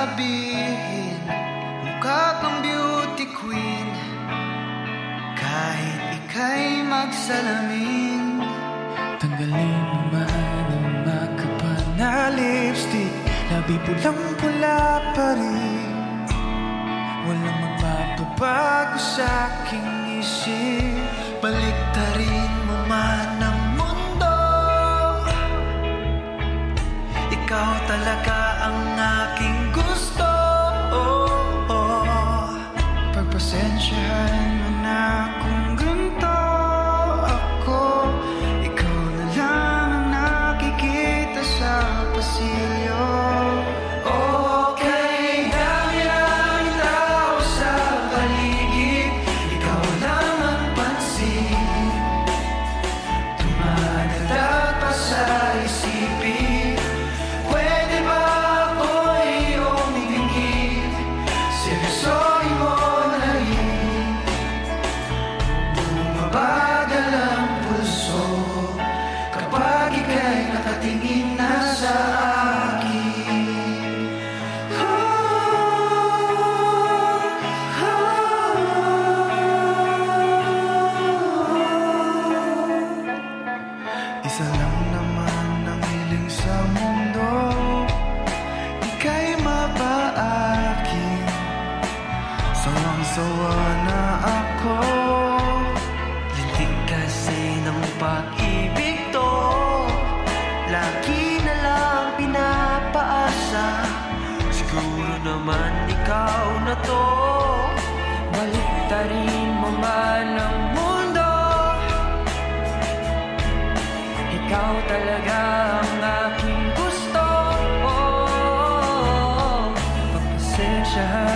sabihin, mukha kang beauty queen. Kahit ika'y magsalamin, tanggalin mo man ang makapal na lipstick, labi pulang-pula pa rin. Walang magbabago sa aking isip. baliktarin mo man ang mundo, ikaw talaga ang aking gusto. Pagpasensyahan mo na kung ganito ako, ikaw na lang ang nakikita sa pasilyo. Okay, dami ang tao sa paligid, ikaw lang ang pansin. Dumadagat pa sa isipin, pwede ba ako'y iyong ibigin? Seryosohin mo na rin, bumabagal ang pulso kapag ika'y nakatingin na sa akin. Isa lang naman ang hiling sa mundo, ika'y mapaakin. Sawang-sawa na ako, Lintik kasi ng pag-ibig to, lagi na lang pinapaasa. Siguro naman ikaw na to, baliktarin mo man ang mundo, ikaw talaga ang aking gusto. Pagpasensyahan